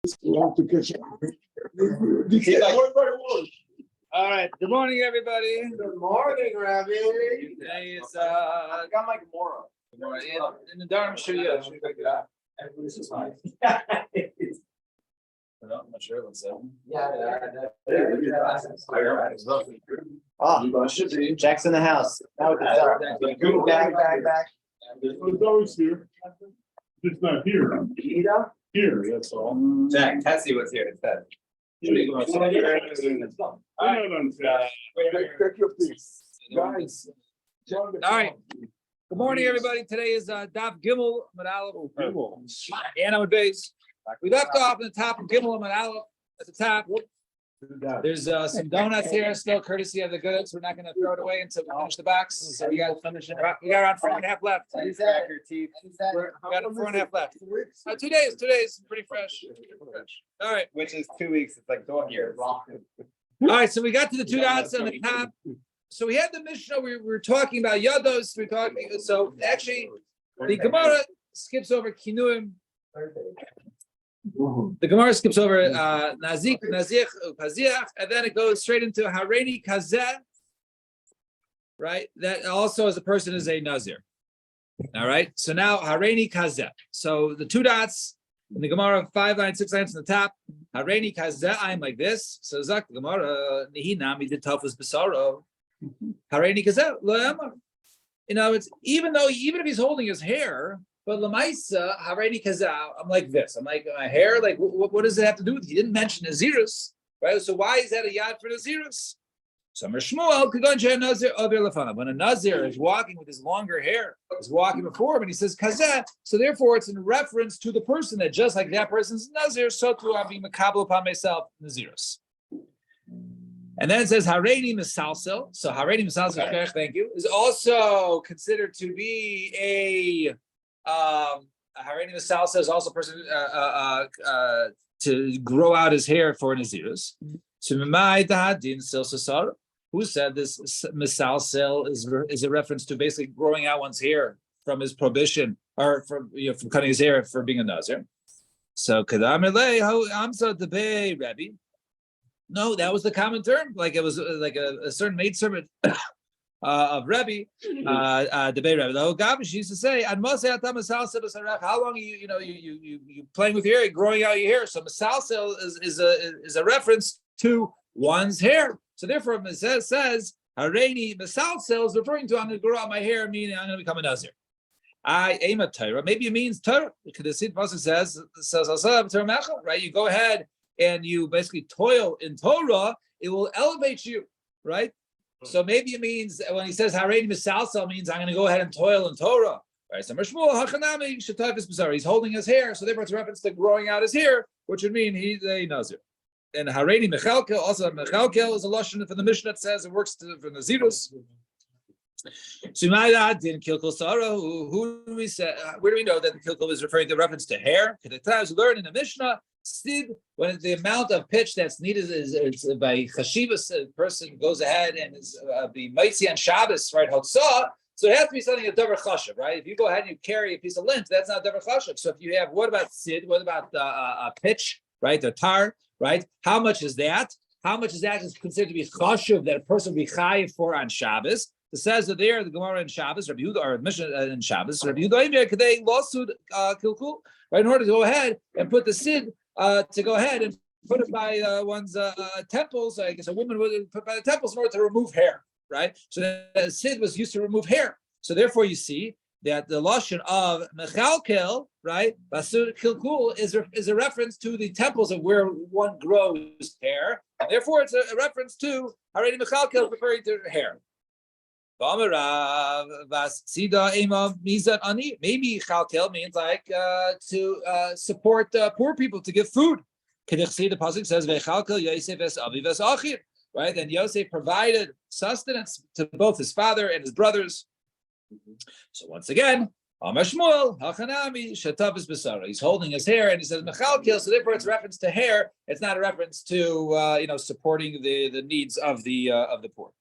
All right. Good morning, everybody. Good morning, Rabbi. Today is I got my Gemara. in the Dharma Shriya. I'm not sure what's that. Jack's in the house. Back. It's always here. It's not here. Here, that's all. Jack, Tessie was here instead. Guys. All right. Good morning, everybody. Today is Daf Gimel Amud Aleph. And Amud Beis. We left off in the top of Gimel Amud Aleph at the top. There's some donuts here, still courtesy of the goods. We're not going to throw it away until we finish the box. So we got to finish it. We got around 4.5 left. We got 4.5 left. 2 days, pretty fresh. All right. Which is 2 weeks. It's like dog years. All right, so we got to the two dots on the top. So we had the Mishnah. We were talking about Yados. So actually, the Gemara skips over Kinuim. The Gemara skips over Nazik, Nazich, Paziach, and then it goes straight into Hareini Kazeh, right? That also as a person is a Nazir. All right. So now Hareini Kazeh. So the two dots in the Gemara, 5 lines, 6 lines on the top. Hareini Kazeh, I'm like this. So Zak the Gemara, Nihinami the Tafus Besaro. Hareini Kazeh, Lo Emar. You know, it's even if he's holding his hair. But Lamaisa, Hareini Kazal, I'm like this. I'm like, my hair, like, what does it have to do with it? He didn't mention Nazirus, right? So why is that a yad for Nazirus? So Shmuel, when a Nazir is walking with his longer hair, is walking before him, and he says Kazah, so therefore it's in reference to the person that just like that person's Nazir, so too I'll be Makabel upon myself, Nazirus. And then it says Hareini Misalsel. So Hareini Misalsel, thank you, is also considered to be a Hareini Misalsel is also a person to grow out his hair for Nazirus. So who said this Misalsel is a reference to basically growing out one's hair from his prohibition or from cutting his hair for being a Nazir? So Amsa Debei Rebbe. No, that was the common term. Like it was like a certain maidservant of Rebbe, Debei Rebbe. The Gabish used to say, how long you playing with your hair, growing out your hair. So Misalsel is a reference to one's hair. So therefore, it says Hareini Misalsel is referring to I'm going to grow out my hair, meaning I'm going to become a Nazir. I aim at Torah. Maybe it means Torah. Because the Sid Pasuk says, right? You go ahead and you basically toil in Torah, it will elevate you, right? So maybe it means when he says Hareini Misalsel means I'm going to go ahead and toil in Torah. Right? So he's holding his hair, so therefore it's a reference to growing out his hair, which would mean he's a Nazir. And Hareini Mechalkel, also Mechalkel is a lashon from the Mishnah that says it works for Nazirus. Sumayda didn't Kilkel Sarah. Who do we say? Where do we know that the Kilkel is referring to reference to hair? Because the times learned in the Mishnah. Sid, when the amount of pitch that's needed is by Chashivas, a person goes ahead and is the Maitzi on Shabbos, right? Hotzah, so it has to be something a davar chashav, right? If you go ahead and you carry a piece of lint, that's not davar chashav. So if you have, what about Sid? What about pitch, right? The tar, right? How much is that? How much is that is considered to be chashav that a person will be chayiv for on Shabbos? It says that there, the Gemara in Shabbos, Rabbi Yehuda, or Mishnah in Shabbos, Rabbi Yehuda, they lawsuit kilkul, right? In order to go ahead and put the Sid. To go ahead and put it by one's temples. I guess a woman would put by the temples in order to remove hair, right? So the Sid was used to remove hair. So therefore, you see that the lashon of mechalkel, right, basur kilkul is a reference to the temples of where one grows hair. And therefore, it's a reference to Hareini mechalkel referring to hair. Maybe chalkel means like to support poor people, to give food. The pasuk says right? And Yosef provided sustenance to both his father and his brothers. So once again, he's holding his hair and he says mechalkel, so therefore it's a reference to hair. It's not a reference to supporting the needs of the poor.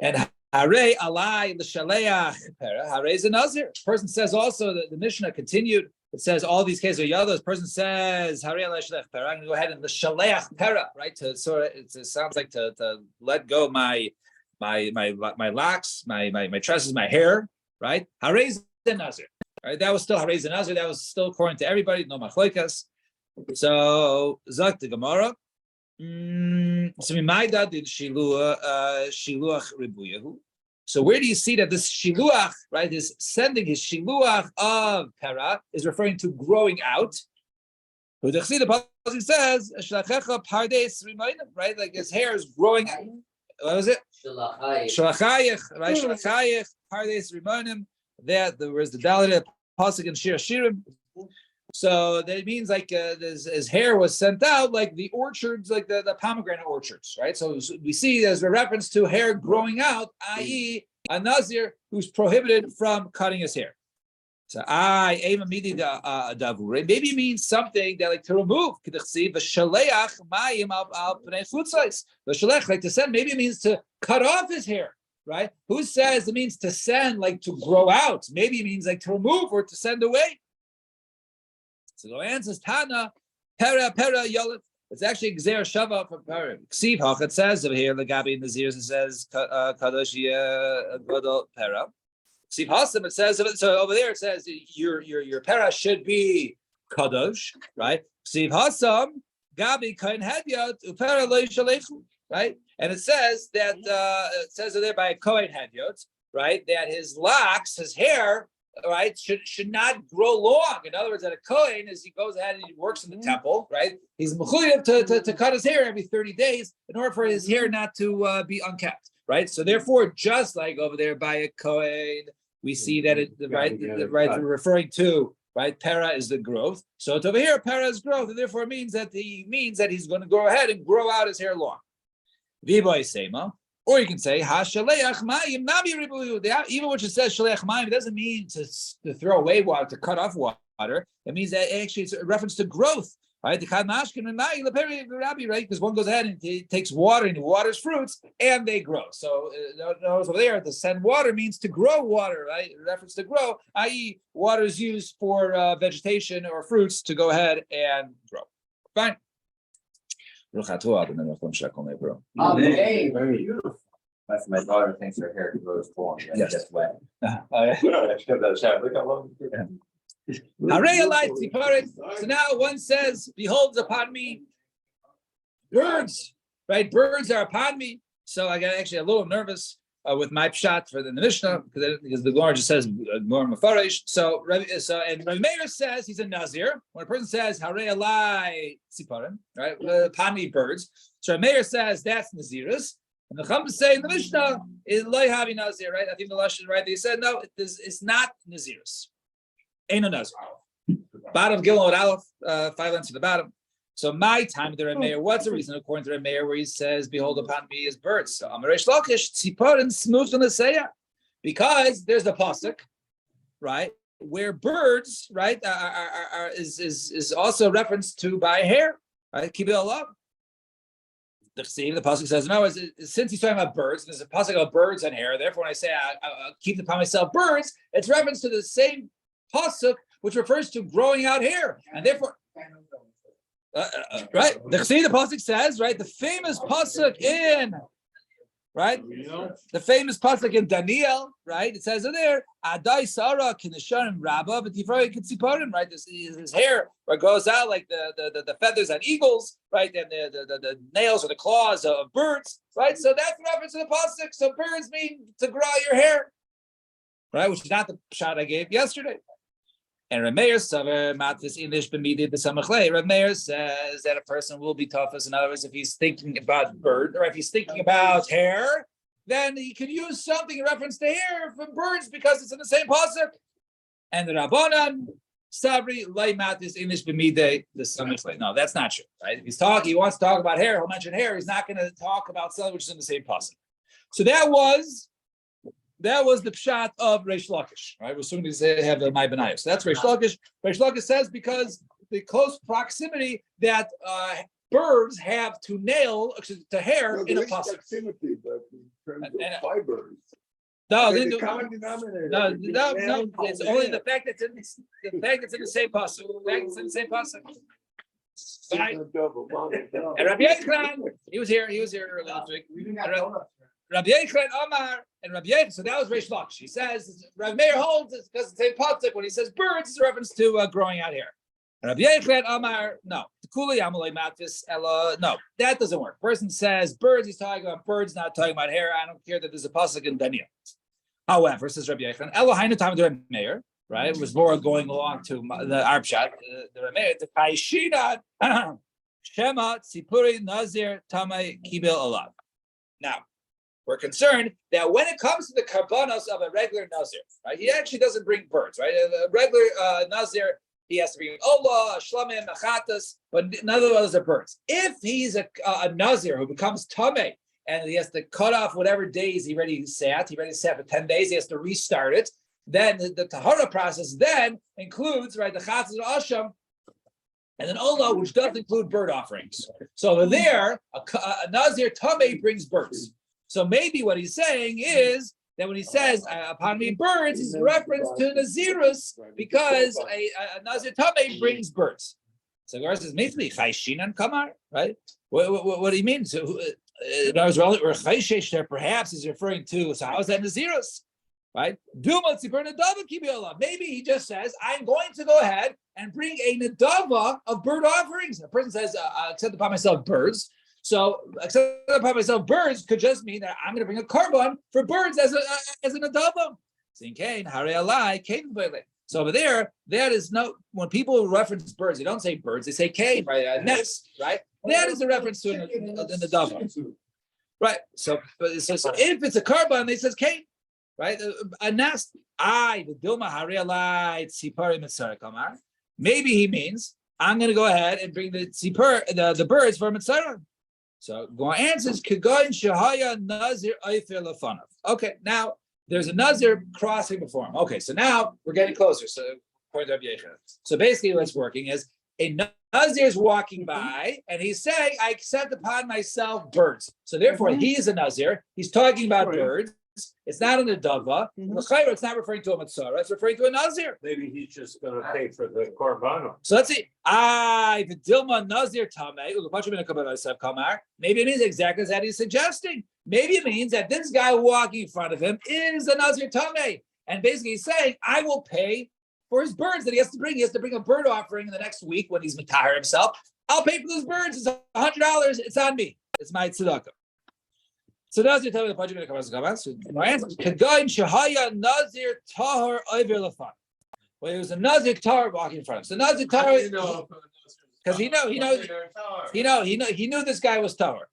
And Hare alai l'shaleach pera. Hare is a nazir. Person says also that the Mishnah continued it says all these cases are yellow. This person says, I'm going to go ahead and the shaleach pera, right? To sort of, it sounds like to let go my locks, my tresses, my hair, right? Harez nazir, right? That was still harez nazir. That was still according to everybody. No machlokas. So zak the Gemara. So mimaida did shiluach ribuyahu. So where do you see that this shiluach, right, is sending his shiluach of pera is referring to growing out? The pasuk says, right, like his hair is growing out. What was it? Shalachayich, right? Shalachayich, pardes rimonim. There was the dalit pasuk in Shir Shirim. So that means like his hair was sent out like the orchards, like the pomegranate orchards, right? So we see as a reference to hair growing out, i.e., a nazir who's prohibited from cutting his hair. So maybe it means something that like to remove. Like to send, maybe it means to cut off his hair, right? Who says it means to send, like to grow out? Maybe it means like to remove or to send away. So the answer is Tana, pera yolet. It's actually Gzer Shava for pera. Ksiv Hach, it says over here, the Gabi in the Zirs, it says Kadosh Godol pera. Ksiv Hasam, it says, so over there it says your pera should be Kadosh, right? Ksiv Hasam, Gabi Kain Hedyot, Upera Lo Yishalechu, right? And it says that, it says there by Kohen Hedyot, right, that his locks, his hair, right, should not grow long. In other words, that a Kohen, as he goes ahead and he works in the temple, right, he's mechuyev to cut his hair every 30 days in order for his hair not to be unkept, right? So therefore, just like over there by a Kohen, we see that we're referring to, right, pera is the growth. So it's over here, pera is growth, and therefore it means that he's going to go ahead and grow out his hair long. Viboy Sema. Or you can say Hashaleach Mayim Nami Ribuyu. Even which it says Shaleach Mayim, it doesn't mean to throw away water, to cut off water. It means that actually it's a reference to growth, right? The Kadmashkin and Mayi Leperi Rabbi, right? Because one goes ahead and he takes water and he waters fruits and they grow. So over there, to send water means to grow water, right? Reference to grow, i.e., water is used for vegetation or fruits to go ahead and grow. Fine. Amen. Very beautiful. That's my daughter thinks her hair grows long. And Yes. it's just wet. So Look how long. now one says, behold upon me birds, right? Birds are upon me. So I got actually a little nervous with my pshat for the Mishnah because the Gemara just says more mafarish. So and Rabbi Meir says he's a nazir. When a person says harei alai tziparim, right, upon me birds. So Rabbi Meir says that's nazirus. And the Chum say in the Mishnah is loy havi nazir, right? I think the Lashon, right? They said no, it's not nazirus. Ain't a nazir. Bottom Gilon Aleph, 5 lines to the bottom. So my time with the Rebbe Meir, what's the reason according to the Rebbe Meir where he says, "Behold upon me is birds"? So Amaresh Lakish Tziparin smooth on the Seya, because there's the pasuk, right, where birds, right, is also referenced to by hair, right? Keep it alive. The pasuk says no. Since he's talking about birds, there's a pasuk about birds and hair. Therefore, when I say I keep upon myself birds, it's reference to the same pasuk which refers to growing out hair, and therefore. Right, the pasuk says, right, the famous pasuk in, right, the famous pasuk in Daniel, right, it says in there, Adai Sarah Kinesharim Rabba, but Tifroi, right, his hair where it goes out like the feathers on eagles, right, and the nails or the claws of birds, right, so that's the reference to the pasuk. So birds mean to grow out your hair, right, which is not the shot I gave yesterday. And Reb Meir says that a person will be toughest. In other words, if he's thinking about bird, or if he's thinking about hair, then he can use something in reference to hair from birds because it's in the same pasuk. And the Rabbanan Sabri lay matis English b'midei the samichle. No, that's not true. Right? If he wants to talk about hair, he'll mention hair. He's not going to talk about something which is in the same pasuk. So that was the pshat of Reish Lakish, right? We're soon to have the My Benayos. So that's Reish Lakish. Reish Lakish says because the close proximity that birds have to hair in a pasuk. Proximity, but in terms of fibers. No, Okay, they the do- common denominator. no, it's only the fact that it's the fact it's in the same pasuk. The fact it's in the same pasuk. Right? And Rabbi Yochanan, he was here earlier last week. Rabbi Yochanan Omar and Rabbi Yochanan, so that was Reish Lakish. He says Rabbi Meir holds it's because it's the same pasuk. When he says birds, it's a reference to growing out hair. And Rabbi Yochanan Omar, no, Kuli Amalei Matis Ella, no, that doesn't work. Person says birds, he's talking about birds, not talking about hair. I don't care that there's a pasuk in Daniel. However, says Rabbi Yochanan, Ella Hainu Tam Rabbi Meir, right? It was more going along to the Arpshat, the Rabbi Meir, the Kaishina, Shema Tzipuri Nazir Tamei Kibil Alav. Now, we're concerned that when it comes to the karbanos of a regular Nazir, right? He actually doesn't bring birds, right? A regular Nazir, he has to bring Olah, Shlamim, Machatas, but none of those are birds. If he's a Nazir who becomes Tameh and he has to cut off whatever days he already sat for 10 days, he has to restart it, then the Tahara process then includes, right, the Chatzas and Asham, and then Olah, which does include bird offerings. So over there, a Nazir Tameh brings birds. So maybe what he's saying is that when he says upon me birds, he's a reference to Nazirus because a Nazir Tameh brings birds. So Gemara says, "Mithli chayshinan kamar," right? What do you mean? So in other words, or chayshesh there perhaps is referring to. So how is that Nazirus? Right? Maybe he just says, I'm going to go ahead and bring a nadava of bird offerings. A person says, accept upon myself birds. So accept upon myself birds could just mean that I'm going to bring a carbon for birds as an nadava. So over there, that is no, when people reference birds, they don't say birds, they say cane, right? A nest, right? That is a reference to a nadava. Right. So if it's a carbon, they says cane. Right, a nest. The Dilma Harialai Tzipari Mitzvah Kamar. Maybe he means I'm going to go ahead and bring the tzipur, the birds for Mitzvah. So Gemara answers Kagoin Shahaya Nazir Eifir Lefanav. Okay, now there's a Nazir crossing before him. Okay, so now we're getting closer. So according to Rabbi Yochanan. So basically, what's working is a Nazir is walking by and he's saying, "I accept upon myself birds." So therefore, he is a Nazir. He's talking about birds. It's not an adava. It's not referring to a mitzvah. It's referring to a nazir. Maybe he's just going to pay for the korbanos. So let's see. The Dilma Nazir Tameh. Maybe it means exactly as that he's suggesting. Maybe it means that this guy walking in front of him is a Nazir Tameh. And basically he's saying, I will pay for his birds that he has to bring. He has to bring a bird offering in the next week when he's Matahir himself. I'll pay for those birds. It's $100. It's on me. It's my tzedakah. So Nazir tell me the Pajim Kamas. My answer is Kagain Shahaya Nazir Tahar Iver Lafan. Well, he was a Nazir Tahar walking in front of him. So Nazir Tahar, because he knew this guy was Tahar.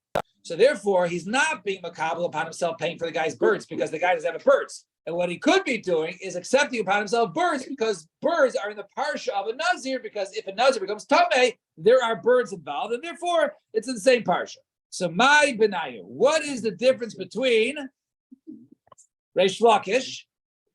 So therefore, he's not being makabel upon himself paying for the guy's birds because the guy doesn't have birds. And what he could be doing is accepting upon himself birds because birds are in the parsha of a Nazir. Because if a Nazir becomes Tameh, there are birds involved, and therefore it's in the same parsha. So my benayu, what is the difference between Reish Lakish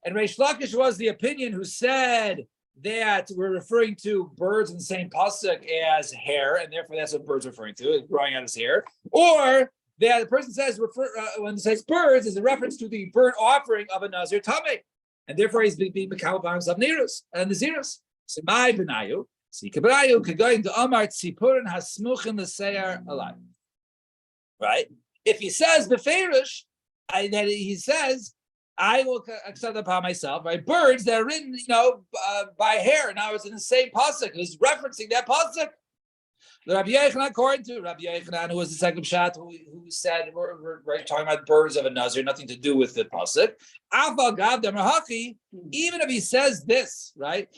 and Reish Lakish was the opinion who said that we're referring to birds in the same pasuk as hair, and therefore that's what birds are referring to, growing out his hair, or that the person says when it says birds is a reference to the bird offering of a Nazir Tameh, and therefore he's being mekabel by himself Nirus and Nazirus. So my benayu, Sikabrayu kagoyin to Amar Tzipurin Hasmuchin L'Seir Alai. Right? If he says beferish, that he says, I will accept upon myself, right? Birds that are written, by hair. Now it's in the same pasuk. He's referencing that pasuk. The Rabbi Yochanan, according to Rabbi Yochanan, who was the second shot, who said we're talking about birds of a nazir, nothing to do with the pasuk. Even if he says this, right?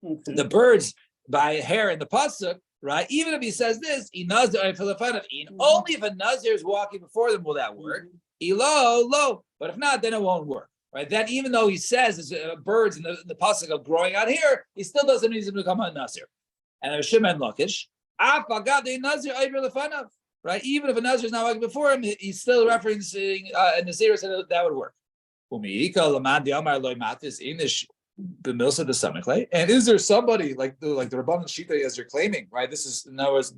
The birds by hair in the pasuk. Right? Even if he says this, only if a Nazir is walking before them will that work. Low. But if not, then it won't work. Right? Then even though he says birds in the pasuk of growing out here, he still doesn't need to become a Nazir. And there's Shimon Lakish. Right? Even if a Nazir is not walking before him, he's still referencing a Nazir, so that would work. And is there somebody like the Rabbanan Shita as you're claiming, right? This is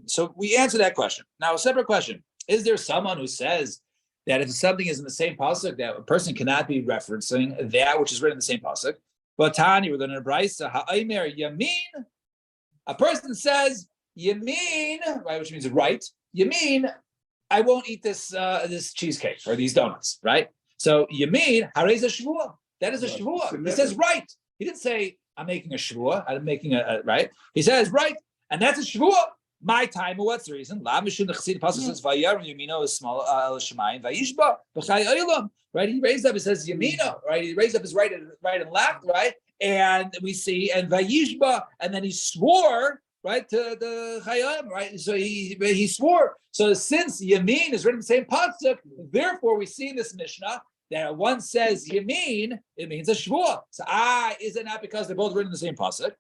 so we answer that question. Now, a separate question: is there someone who says that if something is in the same pasuk, that a person cannot be referencing that which is written in the same pasuk. But Tani, we're learning a brisa. Ha'aymer yamin. A person says yamin, right, which means right. Yamin, I won't eat this this cheesecake or these donuts, right? So yamin harez a shvua. That is a shvua. He says right. He didn't say I'm making a shvua. I'm making a right. He says right, and that's a shvua. My time. What's the reason? La mishun the chassid pasuk says vayar yamino is small el shemayim vayishba b'chay olam. Right. He raised up. It says yamino. Right. He raised up his right and left. Right. And we see and vayishba, and then he swore. Right, to the Chayim, right? So he swore. So since Yamin is written in the same pasuk, therefore we see in this Mishnah that one says Yamin, it means a Shvuah. So is it not because they're both written in the same pasuk?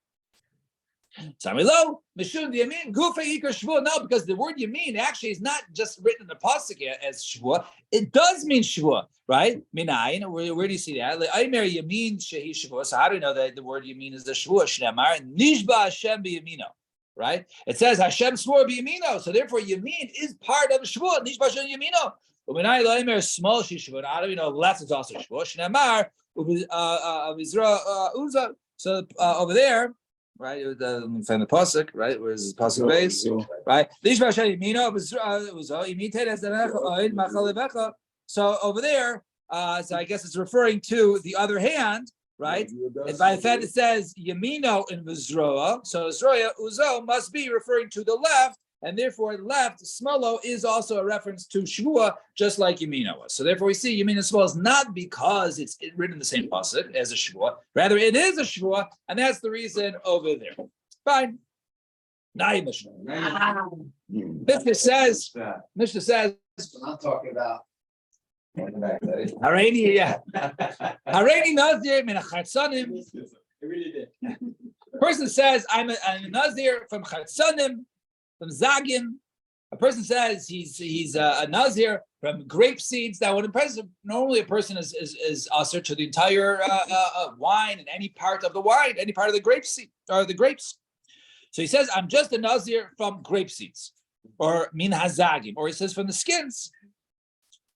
Samilo, Mishun Yamin, Gufa Ikar Shvuah. No, because the word Yamin actually is not just written in the pasuk as Shvuah. It does mean Shvuah, right? Minayin. Where do you see that? Aymer Yamin Shehi Shvuah. So how do we know that the word Yamin is the Shvuah? Shnemar Nishba Hashem b'Yamino. Right? It says Hashem swore b'yamino, so therefore Yamin is part of Shvuah. Nishba Hashem yamino. U'minay lo'imer small shishvuah. How do we know left is also Shvuah? Shneimar uza. So over there, right? Let me find the pasuk. Right? Where's the pasuk base? Right? Nishba Hashem yamino uza imitate as the. So over there, so I guess it's referring to the other hand. Right, and by the fact it says Yamino in Vizroa, so Zroya Uzo must be referring to the left, and therefore left Smolo is also a reference to Shvua, just like Yamino was. So therefore we see Yamin and Smolo is not because it's written in the same pasuk as a Shvua, rather it is a Shvua, and that's the reason over there. Fine. Mishnah says. Mishnah says. I'm talking about. Hareini, yeah. Hareini Nazir min Chatzanim. It really did. Person says, I'm a Nazir from Chatzanim, from Zagim. A person says he's a Nazir from grape seeds. Now, normally a person is usher to the entire wine and any part of the wine, any part of the grape seed or the grapes. So he says, I'm just a Nazir from grape seeds, or min hazagim, or he says from the skins.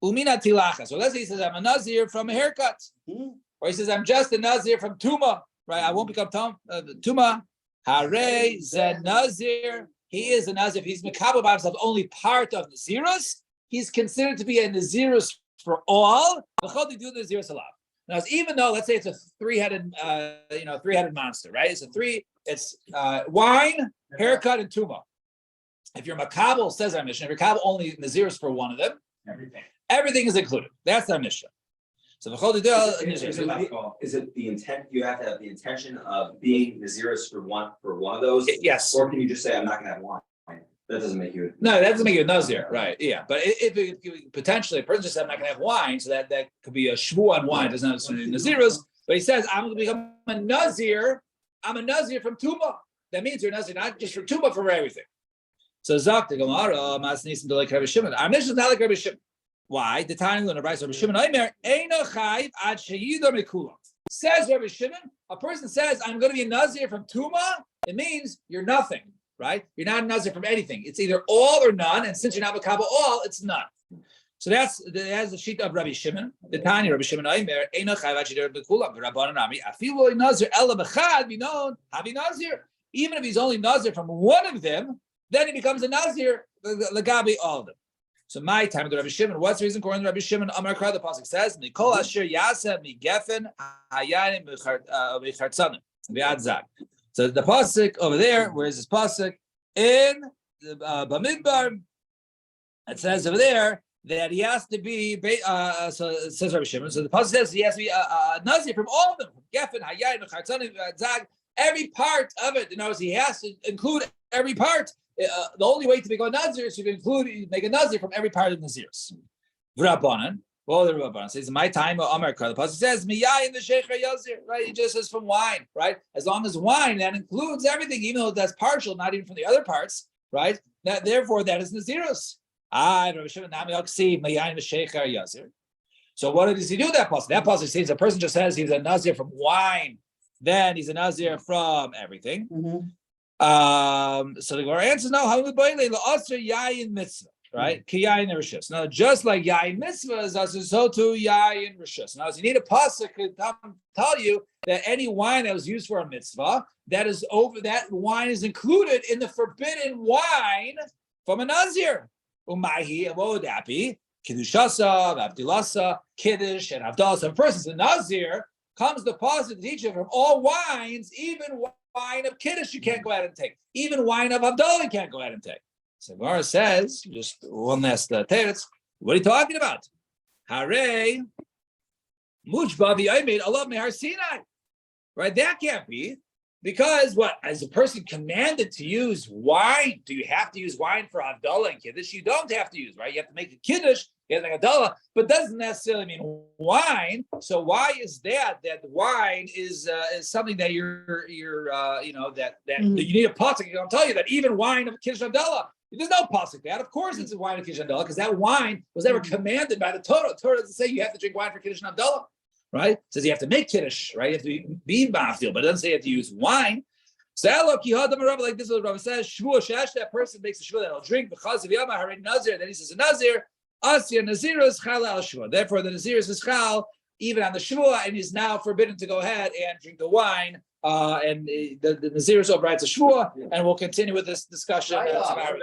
Umina tilacha. So let's say he says, I'm a Nazir from a haircut. Or he says, I'm just a Nazir from Tuma. Right? I won't become Tuma. Hare Zen Nazir. He is a Nazir. If he's Mekabel by himself, only part of Nazirus, he's considered to be a Nazirus for all. Now, even though, let's say it's a three-headed monster, right? It's wine, haircut, and Tuma. If you're Makabel, says our Mishnah, if you're Makabel only Nazirus for one of them, everything is included. That's our Mishnah. So is it the intent? You have to have the intention of being Nazirus for one of those. Yes. Or can you just say I'm not going to have wine? That doesn't make you. No, that doesn't make you a Nazir, right? Yeah, but if potentially a person just said I'm not going to have wine, so that could be a shvu on wine. Doesn't necessarily Nazirus, but he says I'm going to become a Nazir. I'm a Nazir from Tuma. That means you're a Nazir not just from Tuma, but for everything. So Zak the Gemara, Masnisim to like Rabbi Shimon. Our Mishnah is not like Rabbi Shimon. Why? The time in the Rabbi Shimon Aimer Eino Chayv Ad Sheyida Mekulam. Says Rabbi Shimon, a person says I'm going to be a Nazir from Tuma. It means you're nothing, right? You're not a Nazir from anything. It's either all or none, and since you're not Makabel all, it's none. So that's the sheet of Rabbi Shimon. The Tanya Rabbi Shimon Aimer Eino Chayv Ad Sheyida Mekulam. Rabbanan Ami Afilu Nazir Ela Bechad Binon Habi Nazir. Even if he's only Nazir from one of them, then he becomes a Nazir Lagabi all of them. So my time with Rabbi Shimon, what's the reason according to Rabbi Shimon? Amar Kra, the pasuk says, "Mikol asher yasa migefen hayanim b'chartzanim v'adzag." So the pasuk over there, where's this pasuk in Bamidbar? It says over there that he has to be. So it says Rabbi Shimon. So the pasuk says he has to be a Nazir from all of them, gefen hayanim b'chartzanim v'adzag. Every part of it, in other words, he has to include every part. The only way to become a Nazir is to make a Nazir from every part of Nazirs. V'Rabbanan, well, the Rabbanan says, "My time, Amar Kar." The pasuk says, "Miyai in the Sheikha Yazir." Right? He just says from wine. Right? As long as wine that includes everything, even though that's partial, not even from the other parts. Right? Therefore, that is Nazirus. So what does he do? That pasuk? That pasuk says a person just says he's a Nazir from wine. Then he's a Nazir from everything. So the Gemara answers no. right? Ki yayin rishus. Now, just like yayin mitzvahs, so too yayin rishus. Now, you need a pasuk to tell you that any wine that was used for a mitzvah, that wine is included in the forbidden wine from a nazir. Umahi, and what would that be? Kiddushasa, Avdilasa, Kiddush, and Avdallah. So if a person's a nazir, comes the pasuk to teach you from all wines, even wine of Kiddush you can't go ahead and take. Even wine of Avdallah you can't go ahead and take. So Gemara says, just one last teretz, what are you talking about? Hare, Mujba v'yaymed Allah mehar Sinai. Right, that can't be. Because what, as a person commanded to use wine, do you have to use wine for Havdalah and Kiddush? You don't have to use, right? You have to make a Kiddush, you have to make Havdalah, but doesn't necessarily mean wine. So why is that wine is something that you're that you need a pasuk? I'll tell you that even wine of Kiddush Havdalah, there's no pasuk that. Of course, it's a wine of Kiddush Havdalah because that wine was never commanded by the Torah. The Torah doesn't say you have to drink wine for Kiddush and Havdalah. Right? It says you have to make Kiddush, right? You have to be Bafdil, but it doesn't say you have to use wine. So like this is what Rabbi says, Shvuah Shash, that person makes a Shvuah that he'll drink because of Yama Harid Nazir, then he says a Nazir, Asya Nazir is Chal al Shvuah. Therefore, the Nazir is Chal even on the Shvuah, and he's now forbidden to go ahead and drink the wine. And the Nazir is over, it's a Shvuah, and we'll continue with this discussion tomorrow.